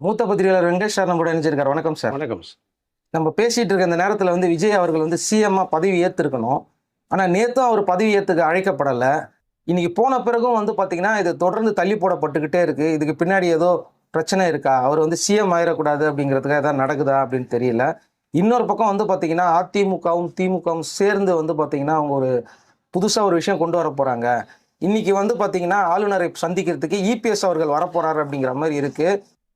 மூத்த பத்திரிகையாளர் வெங்கடேஷ் சார் நம்மளோட இணைஞ்சிருக்காரு. வணக்கம் சார். வணக்கம். நம்ம பேசிட்டு இருக்க இந்த நேரத்தில் விஜய் அவர்கள் சிஎம்மா பதவி ஏற்றிருக்கணும். ஆனால் நேற்றும் அவர் பதவி ஏற்றுக்க அழைக்கப்படலை. இன்னைக்கு போன பிறகும் பார்த்தீங்கன்னா இது தொடர்ந்து தள்ளி போடப்பட்டுக்கிட்டே இருக்கு. இதுக்கு பின்னாடி ஏதோ பிரச்சனை இருக்கா? அவர் சிஎம் ஆயிடக்கூடாது அப்படிங்கிறதுக்காக ஏதாவது நடக்குதா அப்படின்னு தெரியல. இன்னொரு பக்கம் பார்த்தீங்கன்னா அதிமுகவும் திமுகவும் சேர்ந்து பார்த்தீங்கன்னா அவங்க ஒரு புதுசாக ஒரு விஷயம் கொண்டு வர போகிறாங்க. இன்னைக்கு பார்த்தீங்கன்னா ஆளுநரை சந்திக்கிறதுக்கு இபிஎஸ் அவர்கள் வரப்போறாரு அப்படிங்கிற மாதிரி இருக்கு.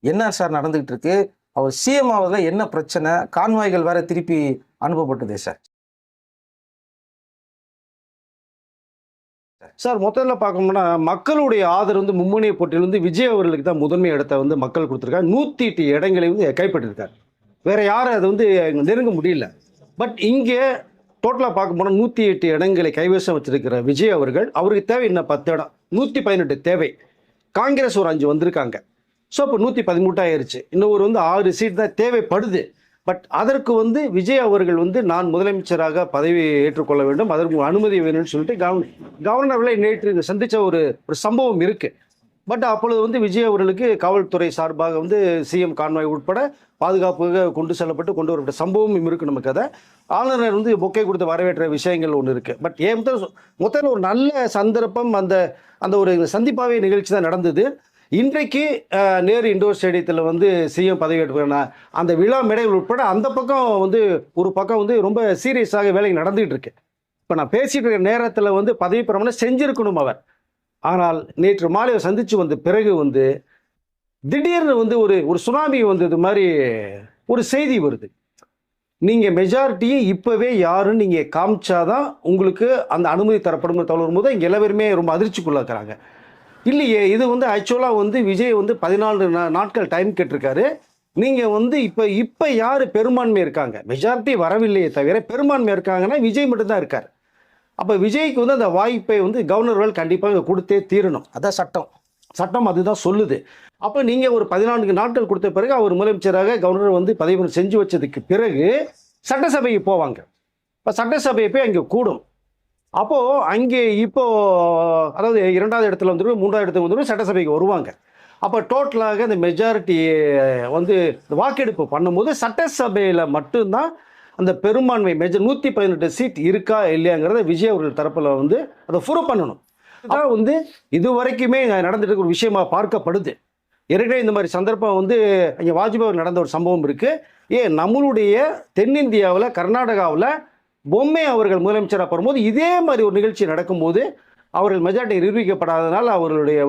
என்ன சார் நடந்துகிட்டு இருக்கு? அவர் சிஎம் ஆவதில் என்ன பிரச்சனை? கான்வாய்கள் வேற திருப்பி அனுப்பப்பட்டதே சார். சார் மொத்தத்தில் பார்க்கணும்னா மக்களுடைய ஆதரவு மும்முனைய போட்டியில் விஜய் அவர்களுக்கு தான் முதன்மை இடத்தை மக்கள் கொடுத்துருக்காங்க. 108 இடங்களை கைப்பற்றிருக்காரு. வேற யாரும் அதை நெருங்க முடியல. பட் இங்கே டோட்டலாக பார்க்க போனால் 108 இடங்களை கைவசம் வச்சிருக்கிற விஜய் அவருக்கு தேவை இன்னும் 10 இடம். 118 தேவை. காங்கிரஸ் ஒரு 5 வந்திருக்காங்க. ஸோ இப்போ 113 ஆயிடுச்சு. இன்னும் ஒரு 6 சீட் தான் தேவைப்படுது. பட் அதற்கு விஜய் அவர்கள் நான் முதலமைச்சராக பதவி ஏற்றுக்கொள்ள வேண்டும், அதற்கு அனுமதி வேணும்னு சொல்லிட்டு கவர்னர்களை நேற்று சந்தித்த ஒரு சம்பவம் இருக்குது. பட் அப்பொழுது விஜய் அவர்களுக்கு காவல்துறை சார்பாக சிஎம் கான்வாய் உட்பட பாதுகாப்பாக கொண்டு செல்லப்பட்டு கொண்டு வரப்பட்ட சம்பவமும் இருக்குது. நமக்கு அதை ஆளுநர் பொக்கை கொடுத்து வரவேற்ற விஷயங்கள் ஒன்று இருக்குது. பட் மொத்தத்தில் ஒரு நல்ல சந்தர்ப்பம், அந்த ஒரு சந்திப்பாவே நிகழ்ச்சி தான் நடந்தது. இன்றைக்கு நேரு இண்டோர் ஸ்டேடியத்தில் சிஎம் பதவி ஏற்றுக்கிறேன்னா அந்த விழா மேடைகள் உட்பட அந்த பக்கம் ஒரு பக்கம் ரொம்ப சீரியஸாக வேலை நடந்துகிட்டு இருக்கு. இப்போ நான் பேசிகிட்டு இருக்க நேரத்தில் பதவி பிரமாணம் செஞ்சிருக்கணும் அவர். ஆனால் நேற்று மாலை சந்தித்து வந்த பிறகு திடீர்னு ஒரு சுனாமி இது மாதிரி ஒரு செய்தி வருது. நீங்கள் மெஜாரிட்டியை இப்போவே யாருன்னு நீங்கள் காமிச்சாதான் உங்களுக்கு அந்த அனுமதி தரப்படும் தகவல் வரும்போது இங்கே எல்லாருமே ரொம்ப அதிர்ச்சிக்குள்ளாக்குறாங்க. இல்லையே, இது ஆக்சுவலாக விஜய் 14 நாட்கள் டைம் கேட்டிருக்காரு. நீங்கள் இப்போ யார் பெரும்பான்மை இருக்காங்க? மெஜாரிட்டி வரவில்லையே தவிர பெரும்பான்மை இருக்காங்கன்னா விஜய் மட்டும்தான் இருக்கார். அப்போ விஜய்க்கு அந்த வாய்ப்பை கவர்னர்கள் கண்டிப்பாக கொடுத்தே தீரணும். அதான் சட்டம் அதுதான் சொல்லுது. அப்போ நீங்கள் ஒரு 14 நாட்கள் கொடுத்த பிறகு அவர் முதலமைச்சராக கவர்னர் பதவி செஞ்சு வச்சதுக்கு பிறகு சட்டசபைக்கு போவாங்க. இப்போ சட்டசபையை போய் அங்கே கூடும். அப்போது அங்கே அதாவது 2வது இடத்துல 3வது இடத்துல சட்டசபைக்கு வருவாங்க. அப்போ டோட்டலாக அந்த மெஜாரிட்டி வாக்கெடுப்பு பண்ணும்போது சட்டசபையில் மட்டும்தான் அந்த பெரும்பான்மை 118 சீட் இருக்கா இல்லையாங்கிறத விஜய் அவர்கள் தரப்பில் அதை ப்ரூவ் பண்ணணும். அதான் இது வரைக்குமே நடந்துட்டு இருக்க ஒரு விஷயமா பார்க்கப்படுது. ஏற்கனவே இந்த மாதிரி சந்தர்ப்பம் இங்கே வாஜ்பாய் நடந்த ஒரு சம்பவம் இருக்குது. நம்மளுடைய தென்னிந்தியாவில் கர்நாடகாவில் பொம்மை அவர்கள் முதலமைச்சராக வரும்போது இதே மாதிரி ஒரு நிகழ்ச்சி நடக்கும்போது அவர்கள் மெஜாரிட்டி நிரூபிக்கப்படாதனால் அவர்களுடைய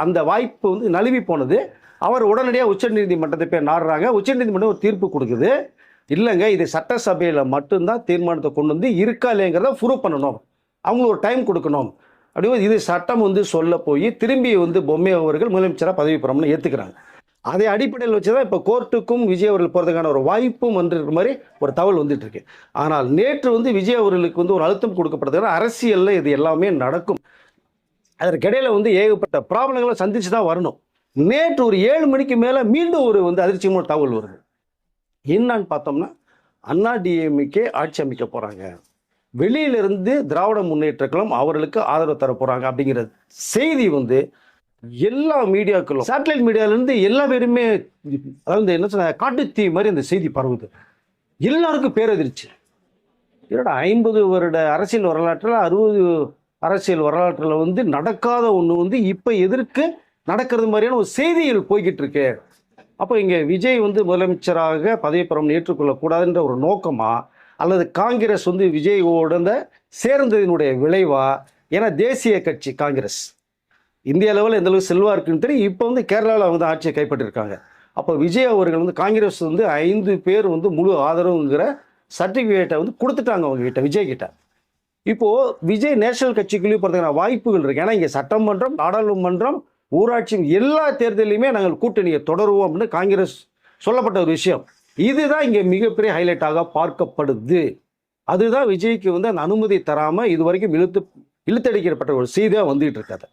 அந்த வாய்ப்பு நழுவி போனது. அவர் உடனடியாக உச்சநீதிமன்றத்தை போய் நாடுறாங்க. உச்சநீதிமன்றம் ஒரு தீர்ப்பு கொடுக்குது. இல்லைங்க, இது சட்டசபையில் மட்டும்தான் தீர்மானத்தை கொண்டு இருக்கா இல்லைங்கிறத ப்ரூவ் பண்ணணும், அவங்களுக்கு ஒரு டைம் கொடுக்கணும். அப்படிங்கும்போது இது சட்டம் சொல்ல போய் திரும்பி பொம்மை அவர்கள் முதலமைச்சராக பதவி பிரமாணம் ஏற்றுக்கிறாங்க. அதை அடிப்படையில் வச்சு தான் இப்போ கோர்ட்டுக்கும் விஜய் அவர்கள் போகிறதுக்கான ஒரு வாய்ப்பும் இருக்கிற மாதிரி ஒரு தகவல் வந்துட்டு இருக்கு. ஆனால் நேற்று விஜய் அவர்களுக்கு ஒரு அழுத்தம் கொடுக்கப்படுறதுனா அரசியலில் இது எல்லாமே நடக்கும். அதற்கிடையில் ஏகப்பட்ட ப்ராப்ளங்களை சந்திச்சு தான் வரணும். நேற்று ஒரு 7 மணிக்கு மேலே மீண்டும் ஒரு அதிர்ச்சியமான தகவல் வருது. என்னன்னு பார்த்தோம்னா அண்ணாடிஎம்கே ஆட்சி அமைக்க போகிறாங்க, வெளியிலிருந்து திராவிட முன்னேற்ற கழகம் அவர்களுக்கு ஆதரவு தர போகிறாங்க அப்படிங்கிற செய்தி எல்லா மீடியாக்களும் சேட்டலைட் மீடியாவிலேருந்து எல்லா பேருமே அதாவது என்ன சொன்ன காட்டுத்தீ மாதிரி அந்த செய்தி பரவுது. எல்லாருக்கும் பேரதிர்ச்சி. என்னோட 50 வருட அரசியல் வரலாற்றில் 60 அரசியல் வரலாற்றில் நடக்காத ஒன்று இப்போ எதற்கு நடக்கிறது மாதிரியான ஒரு செய்திகள் போய்கிட்டு இருக்கு. அப்போ இங்கே விஜய் முதலமைச்சராக பதவி பிரமாணம் ஏற்றுக்கொள்ளக்கூடாதுன்ற ஒரு நோக்கமா, அல்லது காங்கிரஸ் விஜயோட சேர்ந்ததினுடைய விளைவா? ஏன்னா தேசிய கட்சி காங்கிரஸ் இந்திய அளவில் எந்த அளவுக்கு செல்வா இருக்குன்னு தெரியும். இப்போ கேரளாவில் ஆட்சியை கைப்பற்றிருக்காங்க. அப்போ விஜய் அவர்கள் காங்கிரஸ் 5 பேர் முழு ஆதரவுங்கிற சர்டிஃபிகேட்டை கொடுத்துட்டாங்க அவங்க கிட்ட, விஜய் கிட்ட. இப்போது விஜய் நேஷனல் கட்சிக்குள்ளேயும் போகிறதுக்கான வாய்ப்புகள் இருக்குது. ஏன்னா இங்கே சட்டமன்றம், நாடாளுமன்றம், ஊராட்சி எல்லா தேர்தலையுமே நாங்கள் கூட்டணியை தொடருவோம் அப்படின்னு காங்கிரஸ் சொல்லப்பட்ட ஒரு விஷயம். இதுதான் இங்கே மிகப்பெரிய ஹைலைட்டாக பார்க்கப்படுது. அதுதான் விஜய்க்கு அந்த அனுமதி தராமல் இது வரைக்கும் இழுத்தடிக்கப்பட்ட ஒரு செய்தியாக வந்துகிட்டு இருக்காது.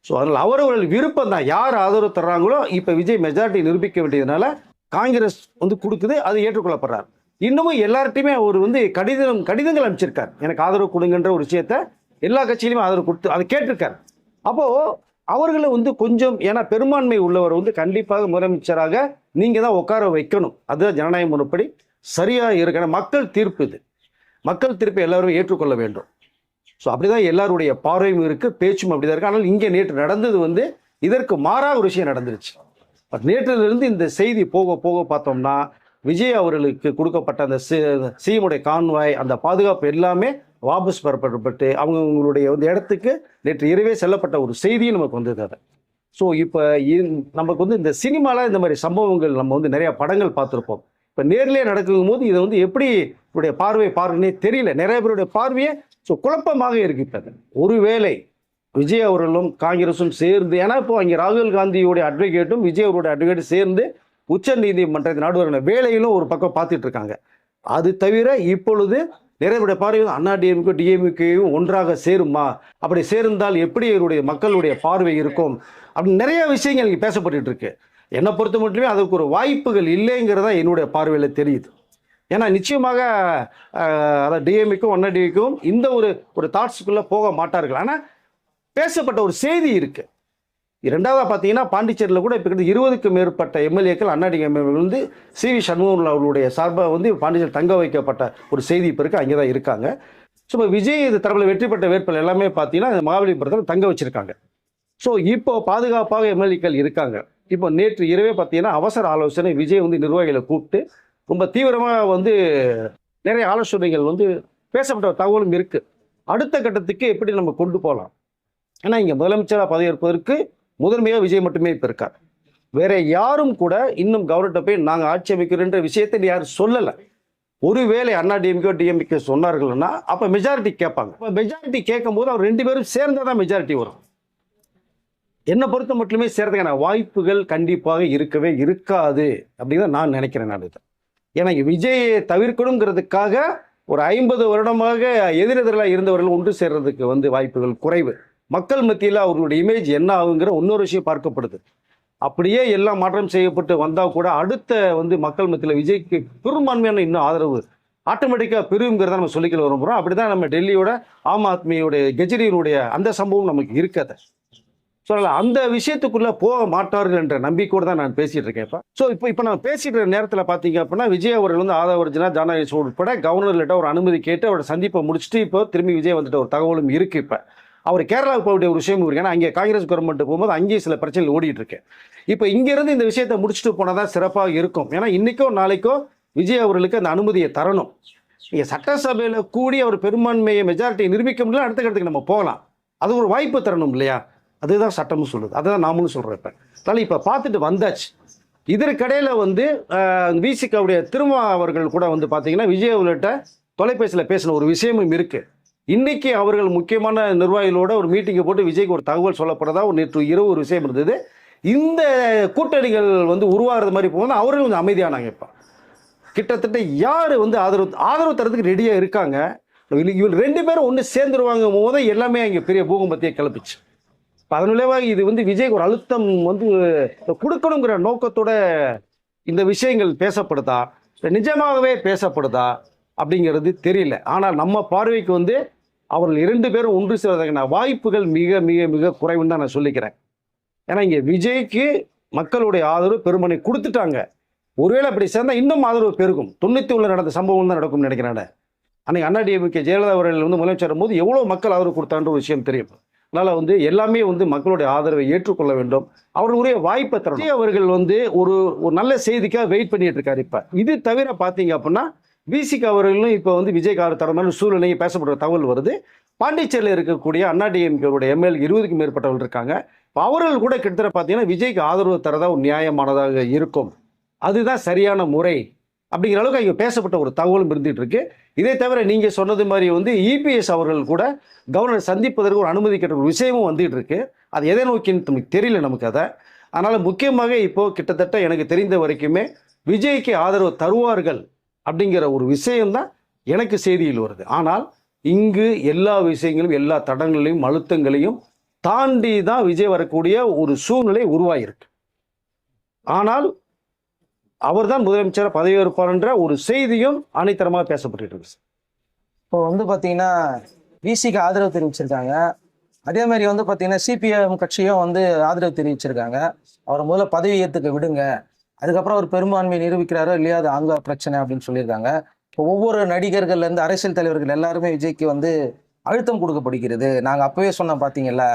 ஸோ அதில் அவர்கள் விருப்பம் தான், யார் ஆதரவு தர்றாங்களோ. இப்போ விஜய் மெஜாரிட்டி நிரூபிக்க வேண்டியதுனால காங்கிரஸ் கொடுக்குது, அது ஏற்றுக்கொள்ளப்படுறார். இன்னமும் எல்லார்ட்டையுமே அவர் கடிதங்கள் அனுப்பிச்சிருக்கார், எனக்கு ஆதரவு கொடுங்கன்ற ஒரு விஷயத்த எல்லா கட்சியிலுமே ஆதரவு கொடுத்து அதை கேட்டிருக்கார். அப்போது அவர்களை கொஞ்சம், ஏன்னா பெரும்பான்மை உள்ளவர் கண்டிப்பாக முதலமைச்சராக நீங்கள் தான் உட்கார வைக்கணும். அதுதான் ஜனநாயக முறைப்படி சரியாக இருக்கு. ஏன்னா மக்கள் தீர்ப்பு இது. மக்கள் தீர்ப்பை எல்லாரும் ஏற்றுக்கொள்ள வேண்டும். ஸோ அப்படிதான் எல்லாருடைய பார்வையும் இருக்குது, பேச்சும் அப்படிதான் இருக்குது. ஆனால் இங்கே நேற்று நடந்தது வந்து இதற்கு மாறாக ஒரு விஷயம் நடந்துருச்சு. பட் நேற்றிலிருந்து இந்த செய்தி போக போக பார்த்தோம்னா விஜய் அவர்களுக்கு கொடுக்கப்பட்ட அந்த சிஎம்முடைய கான்வாய், அந்த பாதுகாப்பு எல்லாமே வாபஸ் பெறப்பட்டு அவங்களுடைய வந்து இடத்துக்கு நேற்று இரவே செல்லப்பட்ட ஒரு செய்தியும் நமக்கு வந்தது. அதை ஸோ இப்போ நமக்கு வந்து இந்த சினிமாவில் இந்த மாதிரி சம்பவங்கள் நம்ம வந்து நிறையா படங்கள் பார்த்துருப்போம். இப்போ நேரிலே நடக்கும் போது இதை வந்து எப்படி இவருடைய பார்வைன்னே தெரியல. நிறைய பேருடைய பார்வையே ஸோ குழப்பமாக இருக்கு. இப்போ ஒருவேளை விஜய் அவர்களும் காங்கிரஸும் சேர்ந்து, ஏன்னா இப்போ அங்கே ராகுல் காந்தியோடைய அட்வொகேட்டும் விஜய் அவருடைய அட்வொகேட்டும் சேர்ந்து உச்ச நீதிமன்றத்தின் நடுவரான வேலையிலும் ஒரு பக்கம் பார்த்துட்டு இருக்காங்க. அது தவிர இப்பொழுது நிறைய பார்வையும் அண்ணாடிஎம்கே டிஎம்கேயும் ஒன்றாக சேருமா, அப்படி சேர்ந்தால் எப்படி இவருடைய மக்களுடைய பார்வை இருக்கும் அப்படின்னு நிறைய விஷயங்கள் இங்கே பேசப்பட்டு இருக்கு. என்னை பொறுத்த மட்டுமே அதுக்கு ஒரு வாய்ப்புகள் இல்லைங்கிறதா என்னுடைய பார்வையில் தெரியுது. ஏன்னா நிச்சயமாக அதாவது டிஎம்கேக்கும் அண்ணாடிஎம்கேவும் இந்த ஒரு தாட்ஸுக்குள்ளே போக மாட்டார்கள். ஆனால் பேசப்பட்ட ஒரு செய்தி இருக்கு. இரண்டாவதாக பார்த்தீங்கன்னா பாண்டிச்சேரியில் கூட இப்போ 20க்கும் மேற்பட்ட எம்எல்ஏக்கள் அண்ணாடிஎம்கே எம்எல்ஏக்கள் வந்து சிவி சண்முகம் அவர்களுடைய சார்பாக வந்து பாண்டிச்சேரி தங்க வைக்கப்பட்ட ஒரு செய்தி இப்போ இருக்குது, அங்கே தான் இருக்காங்க. ஸோ இப்போ விஜய் இது தரப்பில் வெற்றி பெற்ற வேட்பாளர் எல்லாமே பார்த்தீங்கன்னா மகாபலிபுரத்தில் தங்க வச்சிருக்காங்க. ஸோ இப்போ பாதுகாப்பாக எம்எல்ஏக்கள் இருக்காங்க. இப்போ நேற்று இரவே பார்த்தீங்கன்னா அவசர ஆலோசனை விஜய் வந்து நிர்வாகிகளை கூப்பிட்டு ரொம்ப தீவிரமாக வந்து நிறைய ஆலோசனைகள் வந்து பேசப்பட்ட தகவலும் இருக்குது. அடுத்த கட்டத்துக்கு எப்படி நம்ம கொண்டு போகலாம். ஏன்னா இங்கே முதலமைச்சராக பதவியேற்பதற்கு முதன்மையாக விஜய் மட்டுமே இப்போ இருக்கார். வேற யாரும் கூட இன்னும் கவர்னர்கிட்ட போய் நாங்கள் ஆட்சி அமைக்கிறோன்ற விஷயத்தை யாரும் சொல்லலை. ஒருவேளை அண்ணா டிஎம்கே டிஎம்கே சொன்னார்கள்னா அப்போ மெஜாரிட்டி கேட்பாங்க. இப்போ மெஜாரிட்டி கேட்கும் போது அவர் 2 பேரும் சேர்ந்தால் தான் மெஜாரிட்டி வரும். என்னை பொறுத்த மட்டுமே சேர்றதுக்கான வாய்ப்புகள் கண்டிப்பாக இருக்கவே இருக்காது அப்படின்னு தான் நான் நினைக்கிறேன். நான் இதை ஏன்னா விஜயை தவிர்க்கணுங்கிறதுக்காக ஒரு 50 வருடமாக எதிரெதிராக இருந்தவர்கள் ஒன்று சேர்றதுக்கு வந்து வாய்ப்புகள் குறைவு. மக்கள் மத்தியில் அவர்களுடைய இமேஜ் என்ன ஆகுங்கிற இன்னொரு விஷயம் பார்க்கப்படுது. அப்படியே எல்லாம் மாற்றம் செய்யப்பட்டு வந்தால் கூட அடுத்த வந்து மக்கள் மத்தியில் விஜய்க்கு பெரும்பான்மையான இன்னும் ஆதரவு ஆட்டோமேட்டிக்காக பெருங்கிறத நம்ம சொல்லிக்கல விரும்புகிறோம். அப்படி தான் நம்ம டெல்லியோட ஆம் ஆத்மியோடைய கெஜ்ரியினுடைய அந்த சம்பவம் நமக்கு இருக்காது. சொல்லலாம் அந்த விஷயத்துக்குள்ளே போக மாட்டார்கள் என்ற நம்பிக்கையோடு தான் நான் பேசிகிட்டு இருக்கேன். இப்போ நான் பேசிகிட்டு நேரத்தில் பார்த்தீங்க அப்படின்னா விஜய் அவர்கள் வந்து ஆதவர்ஜனா ஜானகி உட்பட கவர்னர்கிட்ட ஒரு அனுமதி கேட்டு அவரோட சந்திப்பை முடிச்சுட்டு இப்போ திரும்பி விஜய் வந்துட்டு ஒரு தகவலும் இருக்குது. இப்போ அவர் கேரளாவுக்கு போகக்கூடிய ஒரு விஷயம் இருக்கு. ஏன்னா அங்கே காங்கிரஸ் கவர்மெண்ட் போகும்போது அங்கேயும் சில பிரச்சனைகள் ஓடிட்டு இருக்கு. இப்போ இங்கேருந்து இந்த விஷயத்தை முடிச்சுட்டு போனால் தான் சிறப்பாக இருக்கும். ஏன்னா இன்னைக்கோ நாளைக்கோ விஜய் அவர்களுக்கு அந்த அனுமதியை தரணும். இங்கே சட்டசபையில் கூடி அவர் பெரும்பான்மையை மெஜாரிட்டியை நிரூபிக்க முடியல, அடுத்த கட்டத்துக்கு நம்ம போகலாம். அது ஒரு வாய்ப்பு தரணும் இல்லையா? அதுதான் சட்டமும் சொல்லுது, அதுதான் நாமளும் சொல்கிறேன். இப்போ அதனால் இப்போ பார்த்துட்டு வந்தாச்சு. இதற்கிடையில் வந்து விசிகாவுடைய திருமா அவர்கள் கூட வந்து பார்த்தீங்கன்னா விஜய் அவர்கிட்ட தொலைபேசியில் பேசின ஒரு விஷயமும் இருக்குது. இன்னைக்கு அவர்கள் முக்கியமான நிர்வாகிகளோட ஒரு மீட்டிங்கை போட்டு விஜய்க்கு ஒரு தகவல் சொல்லப்படுறதா ஒரு நேற்று இரவு ஒரு விஷயம் இருந்தது. இந்த கூட்டணிகள் வந்து உருவாகிறது மாதிரி போகும்போது அவர்கள் கொஞ்சம் அமைதியானாங்க. இப்போ கிட்டத்தட்ட யார் வந்து ஆதரவு தரத்துக்கு ரெடியாக இருக்காங்க. இவங்க 2 பேரும் ஒன்று சேர்ந்துருவாங்க போது எல்லாமே அங்கே பெரிய பூகம்பத்தையே கிளப்பிச்சு. அதன் விளைவாக இது வந்து விஜய்க்கு ஒரு அழுத்தம் வந்து கொடுக்கணுங்கிற நோக்கத்தோட இந்த விஷயங்கள் பேசப்படுதா, நிஜமாகவே பேசப்படுதா அப்படிங்கிறது தெரியல. ஆனால் நம்ம பார்வைக்கு வந்து அவர்கள் 2 பேரும் ஒன்று சேர்வதற்கான வாய்ப்புகள் மிக மிக மிக குறைவுன்னு தான் நான் சொல்லிக்கிறேன். ஏன்னா இங்கே விஜய்க்கு மக்களுடைய ஆதரவு பெருமனை கொடுத்துட்டாங்க. ஒருவேளை அப்படி சேர்ந்தால் இன்னும் ஆதரவு பெருகும். 91 நடந்த சம்பவம் தான் நடக்கும்னு நினைக்கிறேன். அன்னைக்கு அண்ணா டிஎம்கே ஜெயலலிதா அவர்கள் வந்து முதலமைச்சர் போது எவ்வளோ மக்கள் ஆதரவு கொடுத்தான்ற ஒரு விஷயம் தெரியும். அதனால் வந்து எல்லாமே வந்து மக்களுடைய ஆதரவை ஏற்றுக்கொள்ள வேண்டும். அவர்களுடைய வாய்ப்பை தரணும். அவர்கள் வந்து ஒரு நல்ல செய்திக்காக வெயிட் பண்ணிட்டு இருக்காரு. இப்போ இது தவிர பார்த்தீங்க அப்படின்னா விசிக அவர்களும் இப்போ வந்து விஜய்க்கு ஆதரவு தர மாதிரி சூழ்நிலையை பேசப்படுற தகவல் வருது. பாண்டிச்சேரியில் இருக்கக்கூடிய அண்ணா டிஎம்கேவுடைய எம்எல்ஏ 20க்கும் மேற்பட்டவர்கள் இருக்காங்க. இப்போ அவர்கள் கூட கிட்டத்தட்ட பார்த்தீங்கன்னா விஜய்க்கு ஆதரவு தரதா ஒரு நியாயமானதாக இருக்கும், அதுதான் சரியான முறை அப்படிங்கிற அளவுக்கு இங்கே பேசப்பட்ட ஒரு தகவலும் இருந்துகிட்டு இருக்கு. இதே தவிர நீங்கள் சொன்னது மாதிரி வந்து இபிஎஸ் அவர்கள் கூட கவர்னர் சந்திப்பதற்கு ஒரு அனுமதி கேட்ட ஒரு விஷயமும் வந்துகிட்டு இருக்கு. அது எதை நோக்கின்னு நமக்கு தெரியல நமக்கு அதை. அதனால் முக்கியமாக இப்போது கிட்டத்தட்ட எனக்கு தெரிந்த வரைக்குமே விஜய்க்கு ஆதரவு தருவார்கள் அப்படிங்கிற ஒரு விஷயம்தான் எனக்கு செய்தியில் வருது. ஆனால் இங்கு எல்லா விஷயங்களும் எல்லா தடங்களையும் அழுத்தங்களையும் தாண்டி தான் விஜய் வரக்கூடிய ஒரு சூழ்நிலை உருவாகிருக்கு. ஆனால் அவர் தான் முதலமைச்சராக பதவியேற்பார் என்ற ஒரு செய்தியும் அனைத்தரமாக பேசப்பட்டு இருக்கு. இப்போ வந்து பார்த்தீங்கன்னா விசிக்கு ஆதரவு தெரிவிச்சிருக்காங்க. அதே மாதிரி வந்து பார்த்தீங்கன்னா சிபிஎம் கட்சியும் வந்து ஆதரவு தெரிவிச்சிருக்காங்க. அவரை முதல்ல பதவி ஏற்றுக்க விடுங்க அதுக்கப்புறம் அவர் பெரும்பான்மையை நிரூபிக்கிறாரோ இல்லையா, அது அங்க பிரச்சனை அப்படின்னு சொல்லியிருக்காங்க. இப்போ ஒவ்வொரு நடிகர்கள்ல இருந்து அரசியல் தலைவர்கள் எல்லாருமே விஜய்க்கு வந்து அழுத்தம் கொடுக்கப்படுகிறது. நாங்க அப்பவே சொன்னோம் பாத்தீங்கல்ல,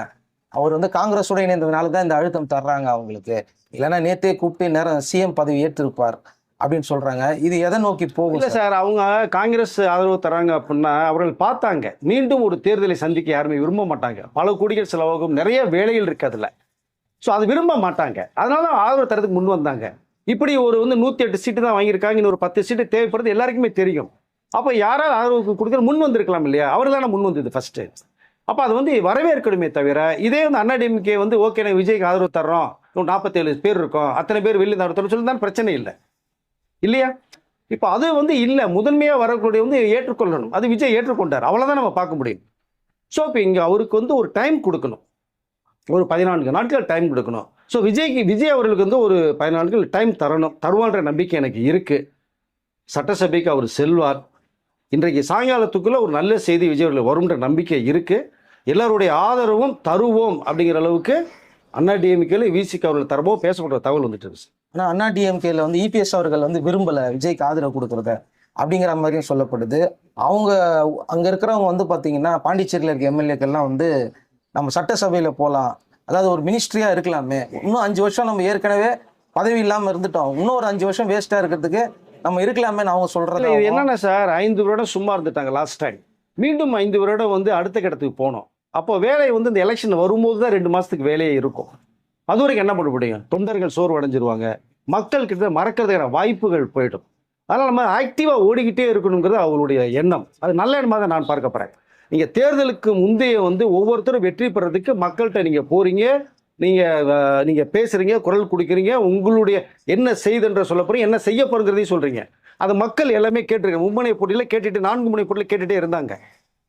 அவர் வந்து காங்கிரஸோட இணைந்ததுனால தான் இந்த அழுத்தம் தர்றாங்க அவங்களுக்கு. இல்லைன்னா நேத்தே கூப்பிட்டு நேரம் சிஎம் பதவி ஏற்றிருப்பார் அப்படின்னு சொல்றாங்க. இது எதை நோக்கி போகும் இல்லை சார்? சார், அவங்க காங்கிரஸ் ஆதரவு தராங்க அப்படின்னா அவர்கள் பார்த்தாங்க மீண்டும் ஒரு தேர்தலை சந்திக்க யாருமே விரும்ப மாட்டாங்க. பல கோடிகள் செலவாகும், நிறைய வேலைகள் இருக்கு அதில். ஸோ அது விரும்ப மாட்டாங்க. அதனால தான் ஆதரவு தரத்துக்கு முன் வந்தாங்க. இப்படி ஒரு வந்து 108 சீட்டு தான் வாங்கியிருக்காங்க, இன்னொரு 10 சீட்டு தேவைப்படுறது எல்லாருக்குமே தெரியும். அப்போ யாராவது ஆதரவுக்கு கொடுக்குற முன் வந்திருக்கலாம் இல்லையா? அவர் தானே முன் வந்தது ஃபர்ஸ்ட்டு. அப்போ அது வந்து வரவேற்கணுமே தவிர, இதே வந்து அண்ணாடிஎம்கே வந்து ஓகே நான் விஜய்க்கு ஆதரவு தர்றோம், 47 பேர் இருக்கோம், அத்தனை பேர் வெளியில் ஆதரவு தரோம் சொல்லி தான் பிரச்சனை இல்லை இல்லையா? இப்போ அது வந்து இல்லை, முதன்மையாக வரக்கூடிய வந்து ஏற்றுக்கொள்ளணும். அது விஜய் ஏற்றுக்கொண்டார், அவ்வளோதான் நம்ம பார்க்க முடியும். ஸோ இப்போ இங்கே அவருக்கு வந்து ஒரு டைம் கொடுக்கணும், ஒரு 14 நாட்கள் டைம் கொடுக்கணும். ஸோ விஜய் அவர்களுக்கு வந்து ஒரு 14 நாட்கள் டைம் தருவான்ற நம்பிக்கை எனக்கு இருக்குது. சட்டசபைக்கு அவர் செல்வார். இன்றைக்கு சாயங்காலத்துக்குள்ளே ஒரு நல்ல செய்தி விஜய் அவர்கள் வரும்ன்ற நம்பிக்கை இருக்குது. எல்லாருடைய ஆதரவும் தருவோம் அப்படிங்கிற அளவுக்கு அண்ணாடிஎம்கேல விசிக அவர்கள் தரவோ பேசப்படுற தகவல் வந்துட்டு இருக்கு. ஆனா அண்ணா டிஎம்கேல வந்து இபிஎஸ் அவர்கள் வந்து விரும்பல விஜய்க்கு ஆதரவு கொடுக்கறத அப்படிங்கிற மாதிரியும் சொல்லப்படுது. அவங்க அங்க இருக்கிறவங்க வந்து பாத்தீங்கன்னா பாண்டிச்சேரியில இருக்க எம்எல்ஏக்கள்லாம் வந்து நம்ம சட்டசபையில போகலாம், அதாவது ஒரு மினிஸ்ட்ரியா இருக்கலாமே, இன்னும் 5 வருஷம் நம்ம ஏற்கனவே பதவி இல்லாம இருந்துட்டோம், இன்னும் ஒரு 5 வருஷம் வேஸ்டா இருக்கிறதுக்கு நம்ம இருக்கலாமே அவங்க சொல்றது. இது என்னென்ன சார், 5 வருடம் சும்மா இருந்துட்டாங்க லாஸ்ட் டைம், மீண்டும் 5 வருடம் வந்து அடுத்த கட்டத்துக்கு போனோம். அப்போ வேலை வந்து இந்த எலெக்ஷன் வரும்போது தான் 2 மாதத்துக்கு வேலையே இருக்கும். அது வரைக்கும் என்ன பண்ண முடியும்? தொண்டர்கள் சோர்வு அடைஞ்சிருவாங்க, மக்கள் கிட்ட மறக்கிறதுக்கான வாய்ப்புகள் போயிடும். அதனால் நம்ம ஆக்டிவாக ஓடிக்கிட்டே இருக்கணுங்கிறது அவங்களுடைய எண்ணம். அது நல்ல எண்ணமாக தான் நான் பார்க்க போகிறேன். நீங்கள் தேர்தலுக்கு முந்தைய வந்து ஒவ்வொருத்தரும் வெற்றி பெறதுக்கு மக்கள்கிட்ட நீங்கள் போகிறீங்க, நீங்கள் பேசுகிறீங்க, குரல் கொடுக்குறீங்க, உங்களுடைய என்ன செய்துன்ற சொல்ல போகிறீங்க, என்ன செய்ய போகிறதையும் சொல்கிறீங்க. அது மக்கள் எல்லாமே கேட்டிருக்காங்க. மும்முனை போட்டியில் கேட்டுட்டு 4 முனை போட்டியில் கேட்டுகிட்டே இருந்தாங்க.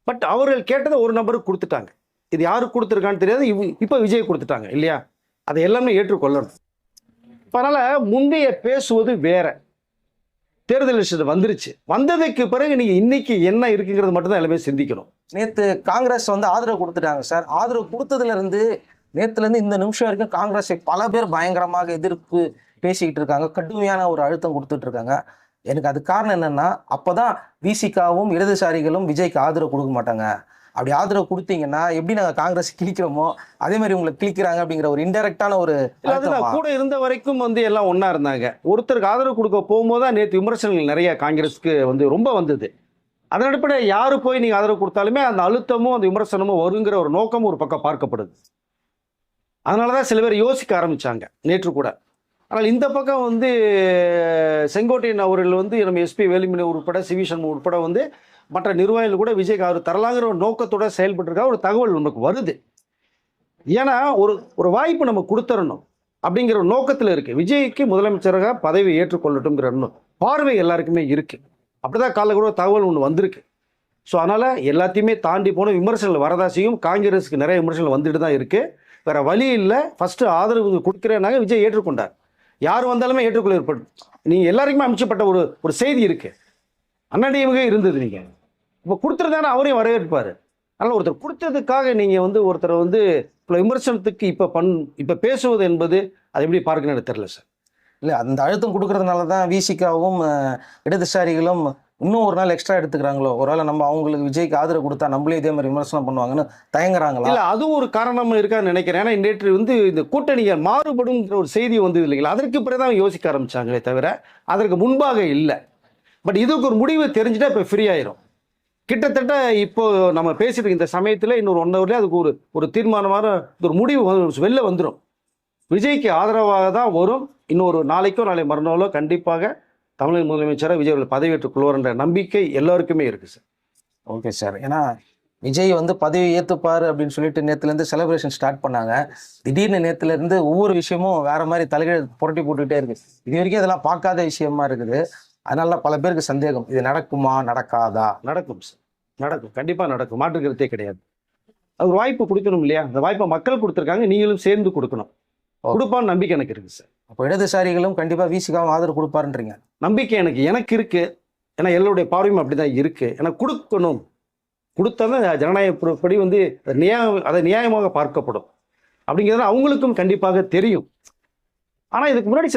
பட் அவர்கள் கேட்டதை ஒரு நபருக்கு கொடுத்துட்டாங்க. இது யாருக்கு கொடுத்துருக்கான்னு தெரியாது, இப்போ விஜய் கொடுத்துட்டாங்க இல்லையா? அதை எல்லாமே ஏற்றுக்கொள்ளணும். அதனால் முந்தைய பேசுவது வேற, தேர்தல் விஷயத்தை வந்துருச்சு, வந்ததுக்கு பிறகு நீங்கள் இன்னைக்கு என்ன இருக்குங்கிறது மட்டும்தான் எல்லாமே சிந்திக்கணும். நேத்து காங்கிரஸ் வந்து ஆதரவு கொடுத்துட்டாங்க சார். ஆதரவு கொடுத்ததுல இருந்து நேத்துல இருந்து இந்த நிமிஷம் வரைக்கும் காங்கிரஸை பல பேர் பயங்கரமாக எதிர்ப்பு பேசிக்கிட்டு இருக்காங்க, கடுமையான ஒரு அழுத்தம் கொடுத்துட்டு இருக்காங்க. எனக்கு அது காரணம் என்னன்னா, அப்பதான் விசிகாவும் இடதுசாரிகளும் விஜய்க்கு ஆதரவு கொடுக்க மாட்டாங்க. அப்படி ஆதரவு கொடுத்தீங்கன்னா எப்படி நாங்கள் காங்கிரஸ் கிழிக்கிறோமோ அதே மாதிரி உங்களை கிழிக்கிறாங்க அப்படிங்கிற ஒரு இன்டெரக்டான ஒரு கூட இருந்த வரைக்கும் வந்து எல்லாம் ஒன்றா இருந்தாங்க. ஒருத்தருக்கு ஆதரவு கொடுக்க போகும்போது தான் நேற்று விமர்சனங்கள் நிறைய காங்கிரஸுக்கு வந்து ரொம்ப வந்தது. அதன் அடிப்படையில் யாரு போய் நீங்கள் ஆதரவு கொடுத்தாலுமே அந்த அழுத்தமும் அந்த விமர்சனமும் வருங்கிற ஒரு நோக்கமும் ஒரு பக்கம் பார்க்கப்படுது. அதனால தான் சில பேர் யோசிக்க ஆரம்பித்தாங்க நேற்று கூட. ஆனால் இந்த பக்கம் வந்து செங்கோட்டையன் அவர்கள் வந்து நம்ம எஸ்பி வேலுமணி உட்பட சிவி சண்முகம் உட்பட வந்து மற்ற நிர்வாகிகள் கூட விஜய்க்கு அவர் தரலாங்கிற ஒரு நோக்கத்தோட செயல்பட்டுருக்கா ஒரு தகவல் நமக்கு வருது. ஏன்னா ஒரு வாய்ப்பு நம்ம கொடுத்துடணும் அப்படிங்கிற ஒரு நோக்கத்தில் இருக்குது. விஜய்க்கு முதலமைச்சராக பதவி ஏற்றுக்கொள்ளட்டும்ங்கிற பார்வை எல்லாருக்குமே இருக்குது. அப்படிதான் காலைல கூட தகவல் ஒன்று வந்திருக்கு. ஸோ அதனால் எல்லாத்தையுமே தாண்டி போன விமர்சனங்கள் வரதாசியும் காங்கிரஸுக்கு நிறைய விமர்சனங்கள் வந்துட்டு தான் இருக்குது. வேறு வழி இல்லை. ஃபஸ்ட்டு ஆதரவு கொடுக்குறேன்னாங்க, விஜய் ஏற்றுக்கொண்டார். யார் வந்தாலுமே ஏற்றுக்கொள்ள ஏற்படும். நீங்கள் எல்லாருக்குமே அமைச்சப்பட்ட ஒரு செய்தி இருக்குது. அண்ணாடிஎம்கே இருந்தது, நீங்கள் இப்போ கொடுத்துருந்தானே அவரையும் வரவேற்பார். அதனால் ஒருத்தர் கொடுத்ததுக்காக நீங்கள் வந்து ஒருத்தரை வந்து இப்போ விமர்சனத்துக்கு இப்போ பேசுவது என்பது அது எப்படி பார்க்கணும்னு எனக்கு தெரியல சார். இல்லை, அந்த அழுத்தம் கொடுக்கறதுனால தான் விசிகாவும் இடதுசாரிகளும் இன்னும் ஒரு நாள் எக்ஸ்ட்ரா எடுத்துக்கிறாங்களோ, ஒருவேளை நம்ம அவங்களுக்கு விஜய்க்கு ஆதரவு கொடுத்தா நம்மளே இதே மாதிரி விமர்சனம் பண்ணுவாங்கன்னு தயங்குறாங்களா? இல்லை, அதுவும் ஒரு காரணம் இருக்கான்னு நினைக்கிறேன். ஏன்னா நேற்று வந்து இந்த கூட்டணிகள் மாறுபடும் ஒரு செய்தி வந்தது இல்லைங்களா? அதற்கு பிறகுதான் யோசிக்க ஆரம்பிச்சாங்களே தவிர அதற்கு முன்பாக இல்லை. பட் இதுக்கு ஒரு முடிவு தெரிஞ்சுட்டா இப்போ ஃப்ரீ ஆயிரும். கிட்டத்தட்ட இப்போ நம்ம பேசிட்டு இந்த சமயத்தில் இன்னொரு 1 ஹவர்லேயே அதுக்கு ஒரு தீர்மானமான ஒரு முடிவு வெளில வந்துடும். விஜய்க்கு ஆதரவாக தான் வரும். இன்னொரு நாளைக்கோ நாளை மறுநாளோ கண்டிப்பாக தமிழக முதலமைச்சராக விஜய் அவர்கள் பதவியேற்றுக் கொள்வார்ன்ற நம்பிக்கை எல்லாருக்குமே இருக்குது சார். Okay sir. ஏன்னா விஜய் வந்து பதவி ஏற்றுப்பார் அப்படின்னு சொல்லிட்டு நேற்றுலேருந்து செலிப்ரேஷன் ஸ்டார்ட் பண்ணாங்க. திடீர்னு நேற்றுலேருந்து ஒவ்வொரு விஷயமும் வேற மாதிரி தலைகீழ புரட்டி போட்டுக்கிட்டே இருக்குது. இது வரைக்கும் இதெல்லாம் பார்க்காத விஷயமா இருக்குது. அதனால பல பேருக்கு சந்தேகம், இது நடக்குமா நடக்காதா? நடக்கும் சார், நடக்கும், கண்டிப்பாக நடக்கும், மாற்றுக்கிறதே கிடையாது. அது ஒரு வாய்ப்பு கொடுக்கணும் இல்லையா? அந்த வாய்ப்பை மக்கள் கொடுத்துருக்காங்க, நீங்களும் சேர்ந்து கொடுக்கணும். கொடுப்பான்னு நம்பிக்கை எனக்கு இருக்குது சார். அப்போ இடதுசாரிகளும் கண்டிப்பாக விசிகாவும் ஆதரவு கொடுப்பாருன்றீங்க? நம்பிக்கை எனக்கு இருக்கு. ஏன்னா எல்லோருடைய பார்வையும் அப்படிதான் இருக்கு. ஏன்னா கொடுக்கணும், கொடுத்தாதான் ஜனநாயகப்படி வந்து அதை நியாயமாக பார்க்கப்படும் அப்படிங்கிறது அவங்களுக்கும் கண்டிப்பாக தெரியும். ஆனால் இதுக்கு முன்னாடி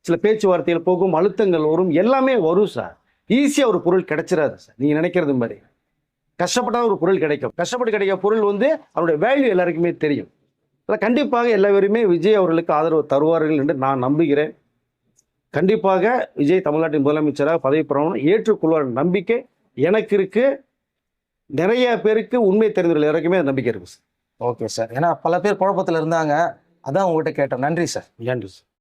சில பேச்சுவார்த்தைகள் போகும், அழுத்தங்கள் வரும், எல்லாமே வரும் சார். ஈஸியாக ஒரு பொருள் கிடைச்சிடாது சார். நீங்கள் நினைக்கிறது மாதிரி கஷ்டப்பட்டா ஒரு பொருள் கிடைக்கும். கஷ்டப்பட்டு கிடைக்கிற பொருள் வந்து அவருடைய வேல்யூ எல்லாருக்குமே தெரியும். அதில் கண்டிப்பாக எல்லாருமே விஜய் அவர்களுக்கு ஆதரவு தருவார்கள் என்று நான் நம்புகிறேன். கண்டிப்பாக விஜய் தமிழ்நாட்டின் முதலமைச்சராக பதவி பிரமாணம் ஏற்றுக்கொள்வார் நம்பிக்கை எனக்கு இருக்கு. நிறைய பேருக்கு உண்மை தெரிந்தவர்கள் எல்லாருக்குமே அந்த நம்பிக்கை இருக்கு சார். Okay sir. ஏன்னா பல பேர் குழப்பத்தில் இருந்தாங்க, அதான் உங்ககிட்ட கேட்டேன். நன்றி சார். நன்றி சார்.